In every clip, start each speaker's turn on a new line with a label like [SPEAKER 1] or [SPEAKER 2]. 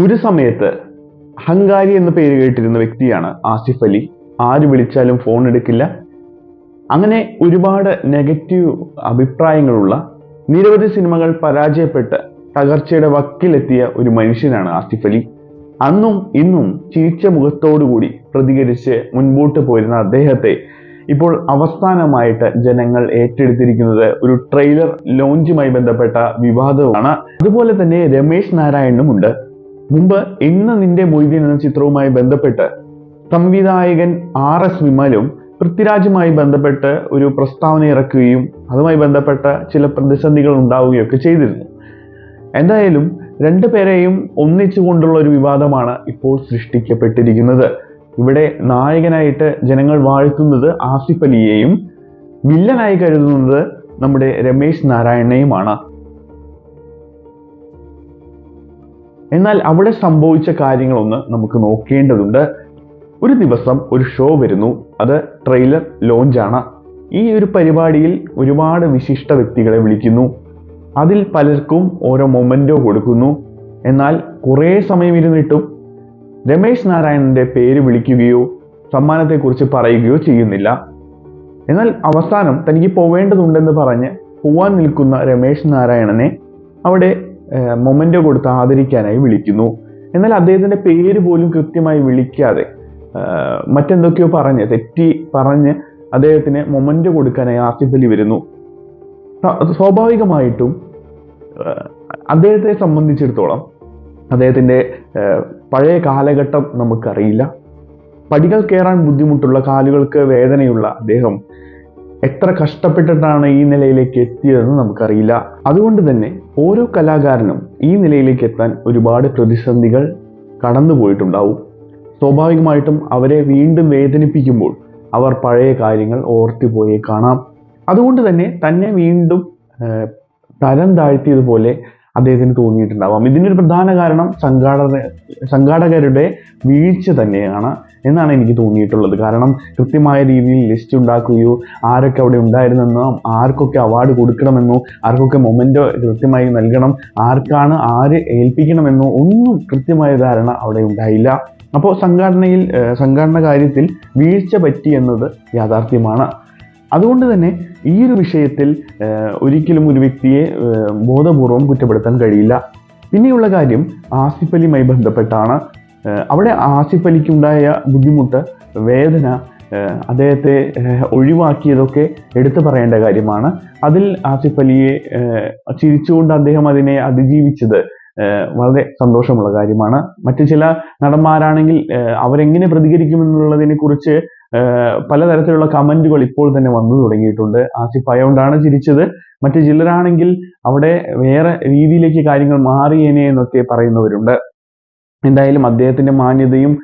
[SPEAKER 1] ഒരു സമയത്ത് അഹങ്കാരി എന്ന പേര് കേട്ടിരുന്ന വ്യക്തിയാണ് ആസിഫ് അലി. ആര് വിളിച്ചാലും ഫോൺ എടുക്കില്ല. അങ്ങനെ ഒരുപാട് നെഗറ്റീവ് അഭിപ്രായങ്ങളുള്ള നിരവധി സിനിമകൾ പരാജയപ്പെട്ട് തകർച്ചയുടെ വക്കിലെത്തിയ ഒരു മനുഷ്യനാണ് ആസിഫ് അലി. അന്നും ഇന്നും ചിരിച്ച മുഖത്തോടുകൂടി പ്രതികരിച്ച് മുൻപോട്ട് പോയിരുന്ന അദ്ദേഹത്തെ ഇപ്പോൾ അവസാനമായിട്ട് ജനങ്ങൾ ഏറ്റെടുത്തിരിക്കുന്നത് ഒരു ട്രെയിലർ ലോഞ്ചുമായി ബന്ധപ്പെട്ട വിവാദമാണ്. അതുപോലെ തന്നെ രമേശ് നാരായണനും ഉണ്ട്. മുമ്പ് ഇന്ന് നിന്റെ മൊയ്തീൻ എന്ന ചിത്രവുമായി ബന്ധപ്പെട്ട് സംവിധായകൻ RS വിമലും പൃഥ്വിരാജുമായി ബന്ധപ്പെട്ട് ഒരു പ്രസ്താവന ഇറക്കുകയും അതുമായി ബന്ധപ്പെട്ട ചില പ്രതിസന്ധികൾ ഉണ്ടാവുകയൊക്കെ ചെയ്തിരുന്നു. എന്തായാലും രണ്ടുപേരെയും ഒന്നിച്ചുകൊണ്ടുള്ള ഒരു വിവാദമാണ് ഇപ്പോൾ സൃഷ്ടിക്കപ്പെട്ടിരിക്കുന്നത്. ഇവിടെ നായകനായിട്ട് ജനങ്ങൾ വാഴ്ത്തുന്നത് ആസിഫ് അലിയെയും വില്ലനായി കരുതുന്നത് നമ്മുടെ രമേശ് നാരായണനെയുമാണ്. എന്നാൽ അവിടെ സംഭവിച്ച കാര്യങ്ങളൊന്ന് നമുക്ക് നോക്കേണ്ടതുണ്ട്. ഒരു ദിവസം ഒരു ഷോ വരുന്നു, അത് ട്രെയിലർ ലോഞ്ചാണ്. ഈ ഒരു പരിപാടിയിൽ ഒരുപാട് വിശിഷ്ട വ്യക്തികളെ വിളിക്കുന്നു. അതിൽ പലർക്കും ഓരോ മൊമെന്റോ കൊടുക്കുന്നു. എന്നാൽ കുറേ സമയം ഇരുന്നിട്ടും രമേശ് നാരായണന്റെ പേര് വിളിക്കുകയോ സമ്മാനത്തെക്കുറിച്ച് പറയുകയോ ചെയ്യുന്നില്ല. എന്നാൽ അവസാനം തനിക്ക് പോവേണ്ടതുണ്ടെന്ന് പറഞ്ഞ് പോവാൻ നിൽക്കുന്ന രമേശ് നാരായണനെ അവിടെ മൊമെന്റോ കൊടുത്ത് ആദരിക്കാനായി വിളിക്കുന്നു. എന്നാൽ അദ്ദേഹത്തിന്റെ പേര് പോലും കൃത്യമായി വിളിക്കാതെ മറ്റെന്തൊക്കെയോ തെറ്റി പറഞ്ഞ് അദ്ദേഹത്തിന് മൊമെന്റോ കൊടുക്കാനായി ആസിഫ് അലി വരുന്നു. സ്വാഭാവികമായിട്ടും അദ്ദേഹത്തെ സംബന്ധിച്ചിടത്തോളം അദ്ദേഹത്തിന്റെ പഴയ കാലഘട്ടം നമുക്കറിയില്ല. പടികൾ കയറാൻ ബുദ്ധിമുട്ടുള്ള, കാലുകൾക്ക് വേദനയുള്ള അദ്ദേഹം എത്ര കഷ്ടപ്പെട്ടിട്ടാണ് ഈ നിലയിലേക്ക് എത്തിയതെന്ന് നമുക്കറിയില്ല. അതുകൊണ്ട് തന്നെ ഓരോ കലാകാരനും ഈ നിലയിലേക്ക് എത്താൻ ഒരുപാട് പ്രതിസന്ധികൾ കടന്നുപോയിട്ടുണ്ടാവും. സ്വാഭാവികമായിട്ടും അവരെ വീണ്ടും വേദനിപ്പിക്കുമ്പോൾ അവർ പഴയ കാര്യങ്ങൾ ഓർത്തുപോയേ കാണാം. അതുകൊണ്ട് തന്നെ വീണ്ടും തരം താഴ്ത്തിയതുപോലെ അദ്ദേഹത്തിന് തോന്നിയിട്ടുണ്ടാവാം. ഇതിനൊരു പ്രധാന കാരണം സംഘാടകരുടെ വീഴ്ച തന്നെയാണ് എന്നാണ് എനിക്ക് തോന്നിയിട്ടുള്ളത്. കാരണം കൃത്യമായ രീതിയിൽ ലിസ്റ്റ് ഉണ്ടാക്കുകയോ ആരൊക്കെ അവിടെ ഉണ്ടായിരുന്നെന്നോ ആർക്കൊക്കെ അവാർഡ് കൊടുക്കണമെന്നോ ആർക്കൊക്കെ മൊമെന്റോ കൃത്യമായി നൽകണം, ആർക്കാണ് ആര് ഏൽപ്പിക്കണമെന്നോ ഒന്നും കൃത്യമായ ധാരണ അവിടെ ഉണ്ടായില്ല. അപ്പോൾ സംഘാടന കാര്യത്തിൽ വീഴ്ച പറ്റി എന്നത് യാഥാർത്ഥ്യമാണ്. അതുകൊണ്ട് തന്നെ ഈ ഒരു വിഷയത്തിൽ ഒരിക്കലും ഒരു വ്യക്തിയെ ബോധപൂർവം കുറ്റപ്പെടുത്താൻ കഴിയില്ല. പിന്നെയുള്ള കാര്യം ആസിഫ് അലിയുമായി ബന്ധപ്പെട്ടാണ്. അവിടെ ആസിഫ് അലിക്കുണ്ടായ ബുദ്ധിമുട്ട്, വേദന, അദ്ദേഹത്തെ ഒഴിവാക്കിയതൊക്കെ എടുത്തു പറയേണ്ട കാര്യമാണ്. അതിൽ ആസിഫ് അലിയെ ചിരിച്ചുകൊണ്ട് അദ്ദേഹം അതിനെ അതിജീവിച്ചത് വളരെ സന്തോഷമുള്ള കാര്യമാണ്. മറ്റു ചില നടന്മാരാണെങ്കിൽ അവരെങ്ങനെ പ്രതികരിക്കുമെന്നുള്ളതിനെ കുറിച്ച് പലതരത്തിലുള്ള കമന്റുകൾ ഇപ്പോൾ തന്നെ വന്നു തുടങ്ങിയിട്ടുണ്ട്. ആസിഫ് ആയതുകൊണ്ടാണ് ചിരിച്ചത്, മറ്റു ചിലരാണെങ്കിൽ അവിടെ വേറെ രീതിയിലേക്ക് കാര്യങ്ങൾ മാറിയേനെ എന്നൊക്കെ പറയുന്നവരുണ്ട്. എന്തായാലും അദ്ദേഹത്തിന്റെ മാന്യതയും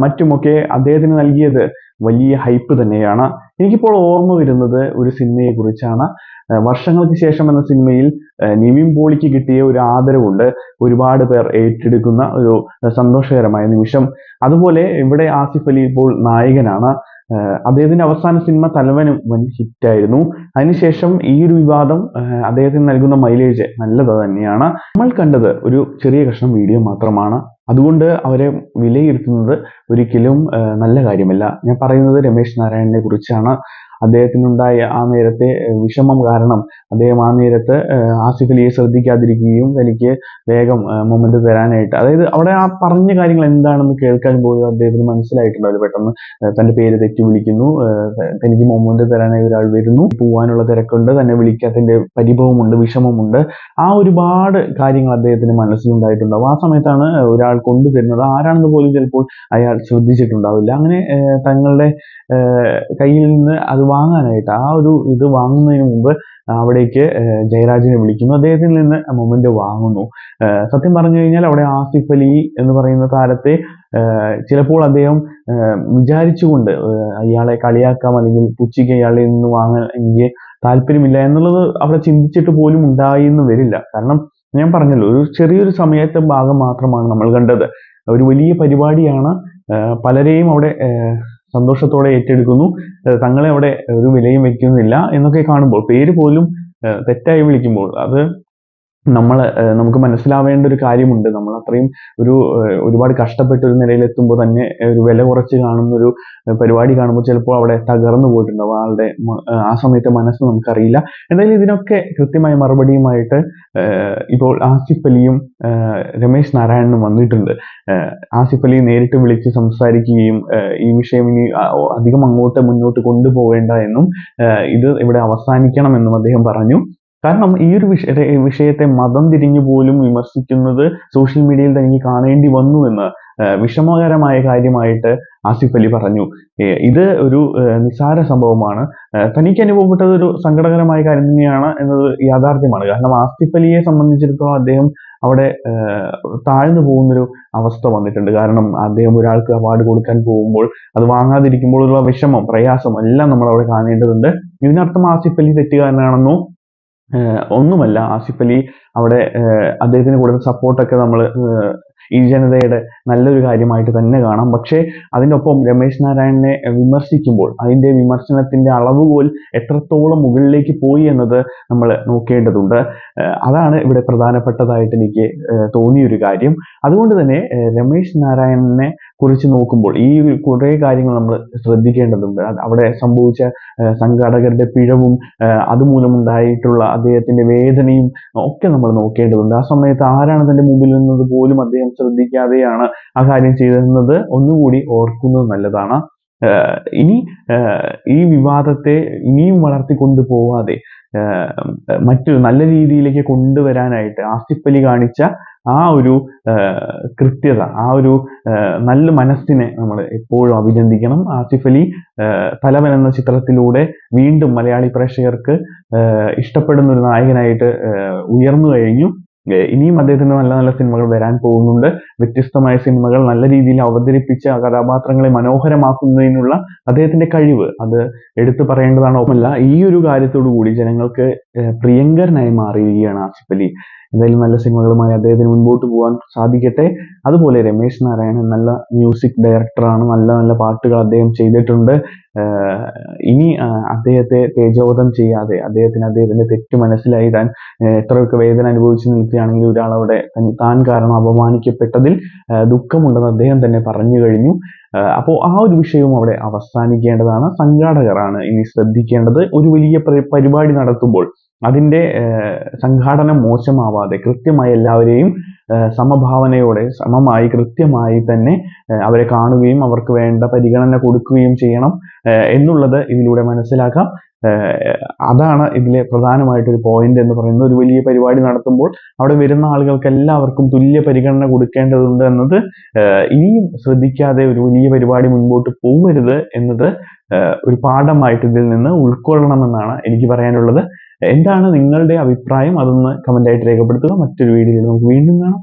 [SPEAKER 1] മറ്റുമൊക്കെ അദ്ദേഹത്തിന് നൽകിയത് വലിയ ഹൈപ്പ് തന്നെയാണ്. എനിക്കിപ്പോൾ ഓർമ്മ വരുന്നത് ഒരു സിനിമയെ കുറിച്ചാണ്. വർഷങ്ങൾക്ക് ശേഷം എന്ന സിനിമയിൽ നിവിൻ പോളിക്ക് കിട്ടിയ ഒരു ആദരവുണ്ട്, ഒരുപാട് പേർ ഏറ്റെടുക്കുന്ന ഒരു സന്തോഷകരമായ നിമിഷം. അതുപോലെ ഇവിടെ ആസിഫ് അലി ഇപ്പോൾ നായകനാണ്. അദ്ദേഹത്തിന്റെ അവസാന സിനിമ തലവനും വൻ ഹിറ്റായിരുന്നു. അതിനുശേഷം ഈ ഒരു വിവാദം അദ്ദേഹത്തിന് നൽകുന്ന മൈലേജ് നല്ലത് തന്നെയാണ്. നമ്മൾ കണ്ടത് ഒരു ചെറിയ കഷ്ണം വീഡിയോ മാത്രമാണ്. അതുകൊണ്ട് അവരെ വിലയിരുത്തുന്നത് ഒരിക്കലും നല്ല കാര്യമല്ല. ഞാൻ പറയുന്നത് രമേശ് നാരായണനെ കുറിച്ചാണ്. അദ്ദേഹത്തിനുണ്ടായ ആ നേരത്തെ വിഷമം കാരണം അദ്ദേഹം ആ നേരത്ത് ആസിഫ് അലിയെ ശ്രദ്ധിക്കാതിരിക്കുകയും തനിക്ക് വേഗം മൊമെന്റ് തരാനായിട്ട്, അതായത് അവിടെ ആ പറഞ്ഞ കാര്യങ്ങൾ എന്താണെന്ന് കേൾക്കാൻ പോലും അദ്ദേഹത്തിന് മനസ്സിലായിട്ടുണ്ടാവില്ല. പെട്ടെന്ന് തന്റെ പേര് തെറ്റി വിളിക്കുന്നു, തനിക്ക് മൊമെന്റ് തരാനായി ഒരാൾ വരുന്നു, പോവാനുള്ള തിരക്കുണ്ട്, തന്നെ വിളിക്കാത്തതിന്റെ പരിഭവമുണ്ട്, വിഷമമുണ്ട്, ആ ഒരുപാട് കാര്യങ്ങൾ അദ്ദേഹത്തിന് മനസ്സിലുണ്ടായിട്ടുണ്ടാവും. ആ സമയത്താണ് ഒരാൾ കൊണ്ടുതരുന്നത്, ആരാണെന്ന് പോലും ചിലപ്പോൾ അയാൾ ശ്രദ്ധിച്ചിട്ടുണ്ടാവില്ല. അങ്ങനെ തങ്ങളുടെ കയ്യിൽ നിന്ന് അത് വാങ്ങാനായിട്ട്, ആ ഒരു ഇത് വാങ്ങുന്നതിന് മുമ്പ് അവിടേക്ക് ജയരാജിനെ വിളിക്കുന്നു, അദ്ദേഹത്തിൽ നിന്ന് മൊമെന്റ് വാങ്ങുന്നു. സത്യം പറഞ്ഞു കഴിഞ്ഞാൽ അവിടെ ആസിഫ് അലി എന്ന് പറയുന്ന താരത്തെ ചിലപ്പോൾ അദ്ദേഹം വിചാരിച്ചുകൊണ്ട് ഇയാളെ കളിയാക്കാം അല്ലെങ്കിൽ പുച്ഛിക്ക് ഇയാളെ നിന്ന് വാങ്ങാൻ എനിക്ക് താല്പര്യമില്ല എന്നുള്ളത് അവിടെ ചിന്തിച്ചിട്ട് പോലും ഉണ്ടായിന്ന് വരില്ല. കാരണം ഞാൻ പറഞ്ഞല്ലോ, ഒരു ചെറിയൊരു സമയത്തെ ഭാഗം മാത്രമാണ് നമ്മൾ കണ്ടത്. ഒരു വലിയ പരിപാടിയാണ്, പലരെയും അവിടെ സന്തോഷത്തോടെ ഏറ്റെടുക്കുന്നു, തങ്ങളെ അവിടെ ഒരു വിലയും വെക്കുന്നില്ല എന്നൊക്കെ കാണുമ്പോൾ, പേര് പോലും തെറ്റായി വിളിക്കുമ്പോൾ അത് നമുക്ക് മനസ്സിലാവേണ്ട ഒരു കാര്യമുണ്ട്. നമ്മൾ അത്രയും ഒരുപാട് കഷ്ടപ്പെട്ട് ഒരു നിലയിലെത്തുമ്പോൾ തന്നെ ഒരു വില കുറച്ച് കാണുന്ന ഒരു പരിപാടി കാണുമ്പോൾ ചിലപ്പോൾ അവിടെ തകർന്നു പോയിട്ടുണ്ടാവും ആളുടെ ആ സമയത്തെ മനസ്സ് നമുക്കറിയില്ല. എന്തായാലും ഇതിനൊക്കെ കൃത്യമായ മറുപടിയുമായിട്ട് ഇപ്പോൾ ആസിഫ് അലിയും രമേശ് നാരായണനും വന്നിട്ടുണ്ട്. ആസിഫ് അലി നേരിട്ട് വിളിച്ച് സംസാരിക്കുകയും ഈ വിഷയം ഇനി അധികം മുന്നോട്ട് കൊണ്ടുപോവേണ്ട എന്നും ഇത് ഇവിടെ അവസാനിക്കണമെന്നും അദ്ദേഹം പറഞ്ഞു. കാരണം ഈ ഒരു വിഷയത്തെ മതം തിരിഞ്ഞു പോലും വിമർശിക്കുന്നത് സോഷ്യൽ മീഡിയയിൽ തനിക്ക് കാണേണ്ടി വന്നു എന്ന് വിഷമകരമായ കാര്യമായിട്ട് ആസിഫ് അലി പറഞ്ഞു. ഇത് ഒരു നിസ്സാര സംഭവമാണ്. തനിക്ക് അനുഭവപ്പെട്ടത് ഒരു സങ്കടകരമായ കാര്യം തന്നെയാണ് എന്നത് യാഥാർത്ഥ്യമാണ്. കാരണം ആസിഫ് അലിയെ സംബന്ധിച്ചിടത്തോളം അദ്ദേഹം അവിടെ താഴ്ന്നു പോകുന്നൊരു അവസ്ഥ വന്നിട്ടുണ്ട്. കാരണം അദ്ദേഹം ഒരാൾക്ക് അവാർഡ് കൊടുക്കാൻ പോകുമ്പോൾ അത് വാങ്ങാതിരിക്കുമ്പോൾ ഉള്ള വിഷമം, പ്രയാസം എല്ലാം നമ്മൾ അവിടെ കാണേണ്ടതുണ്ട്. ഇതിനർത്ഥം ആസിഫ് അലി തെറ്റുകാരനാണെന്നോ ഒന്നുമല്ല. ആസിഫ് അലി അവിടെ അദ്ദേഹത്തിന് കൊടുത്ത സപ്പോർട്ടൊക്കെ നമ്മൾ ഈ ജനതയുടെ നല്ലൊരു കാര്യമായിട്ട് തന്നെ കാണാം. പക്ഷേ അതിനൊപ്പം രമേശ് നാരായണനെ വിമർശിക്കുമ്പോൾ അതിന്റെ വിമർശനത്തിന്റെ അളവുകോൽ എത്രത്തോളം മുകളിലേക്ക് പോയി എന്നത് നമ്മൾ നോക്കേണ്ടതുണ്ട്. അതാണ് ഇവിടെ പ്രധാനപ്പെട്ടതായിട്ട് എനിക്ക് തോന്നിയൊരു കാര്യം. അതുകൊണ്ട് തന്നെ രമേശ് നാരായണനെ കുറിച്ച് നോക്കുമ്പോൾ ഈ കുറേ കാര്യങ്ങൾ നമ്മൾ ശ്രദ്ധിക്കേണ്ടതുണ്ട്. അവിടെ സംഭവിച്ച സംഘാടകരുടെ പിഴവും അതുമൂലമുണ്ടായിട്ടുള്ള അദ്ദേഹത്തിന്റെ വേദനയും ഒക്കെ നമ്മൾ നോക്കേണ്ടതുണ്ട്. ആ സമയത്ത് ആരാണ് തന്റെ മുമ്പിൽ നിന്നത് പോലും അദ്ദേഹം ശ്രദ്ധിക്കാതെയാണ് ആ കാര്യം ചെയ്തതെന്നത് ഒന്നുകൂടി ഓർക്കുന്നത് നല്ലതാണ്. ഇനി ഈ വിവാദത്തെ ഇനിയും വളർത്തിക്കൊണ്ടു പോവാതെ മറ്റൊരു നല്ല രീതിയിലേക്ക് കൊണ്ടുവരാനായിട്ട് ആസിഫ് അലി കാണിച്ച ആ ഒരു കൃത്യത, ആ ഒരു നല്ല മനസ്സിനെ നമ്മൾ എപ്പോഴും അഭിനന്ദിക്കണം. ആസിഫ് അലി തലവൻ എന്ന ചിത്രത്തിലൂടെ വീണ്ടും മലയാളി പ്രേക്ഷകർക്ക് ഇഷ്ടപ്പെടുന്ന ഒരു നായകനായിട്ട് ഉയർന്നു കഴിഞ്ഞു. ഇനിയും അദ്ദേഹത്തിന് നല്ല നല്ല സിനിമകൾ വരാൻ പോകുന്നുണ്ട്. വ്യത്യസ്തമായ സിനിമകൾ നല്ല രീതിയിൽ അവതരിപ്പിച്ച കഥാപാത്രങ്ങളെ മനോഹരമാക്കുന്നതിനുള്ള അദ്ദേഹത്തിന്റെ കഴിവ് അത് എടുത്തു പറയേണ്ടതാണ്. ഒപ്പമല്ല, ഈ ഒരു കാര്യത്തോടു കൂടി ജനങ്ങൾക്ക് പ്രിയങ്കരനായി മാറിയിരിക്കുകയാണ് ആസിഫ് അലി. എന്തായാലും നല്ല സിനിമകളുമായി അദ്ദേഹത്തിന് മുൻപോട്ട് പോകാൻ സാധിക്കട്ടെ. അതുപോലെ രമേശ് നാരായണൻ നല്ല മ്യൂസിക് ഡയറക്ടറാണ്. നല്ല നല്ല പാട്ടുകൾ അദ്ദേഹം ചെയ്തിട്ടുണ്ട്. ഇനി അദ്ദേഹത്തെ തേജോവധം ചെയ്യാതെ അദ്ദേഹത്തിന്റെ തെറ്റ് മനസ്സിലായി താൻ എത്രയൊക്കെ വേദന അനുഭവിച്ച് നിൽക്കുകയാണെങ്കിൽ ഒരാളവിടെ താൻ കാരണം അപമാനിക്കപ്പെട്ടതിൽ ദുഃഖമുണ്ടെന്ന് അദ്ദേഹം തന്നെ പറഞ്ഞു കഴിഞ്ഞു. അപ്പോൾ ആ ഒരു വിഷയവും അവിടെ അവസാനിക്കേണ്ടതാണ്. സംഘാടകരാണ് ഇനി ശ്രദ്ധിക്കേണ്ടത്. ഒരു വലിയ പരിപാടി നടത്തുമ്പോൾ അതിന്റെ സംഘാടനം മോശമാവാതെ കൃത്യമായി എല്ലാവരെയും സമഭാവനയോടെ സമമായി കൃത്യമായി തന്നെ അവരെ കാണുകയും അവർക്ക് വേണ്ട പരിഗണന കൊടുക്കുകയും ചെയ്യണം എന്നുള്ളത് ഇതിലൂടെ മനസ്സിലാക്കാം. അതാണ് ഇതിലെ പ്രധാനമായിട്ടൊരു പോയിന്റ് എന്ന് പറയുന്നത്. ഒരു വലിയ പരിപാടി നടത്തുമ്പോൾ അവിടെ വരുന്ന ആളുകൾക്ക് എല്ലാവർക്കും തുല്യ പരിഗണന കൊടുക്കേണ്ടതുണ്ട് എന്നത് ഇനിയും ശ്രദ്ധിക്കാതെ ഒരു വലിയ പരിപാടി മുൻപോട്ട് പോകരുത് എന്നത് ഒരു പാഠമായിട്ട് ഇതിൽ നിന്ന് ഉൾക്കൊള്ളണമെന്നാണ് എനിക്ക് പറയാനുള്ളത്. എന്താണ് നിങ്ങളുടെ അഭിപ്രായം? അതൊന്ന് കമന്റ് ആയിട്ട് രേഖപ്പെടുത്തുക. മറ്റൊരു വീഡിയോയിൽ നമുക്ക് വീണ്ടും കാണാം.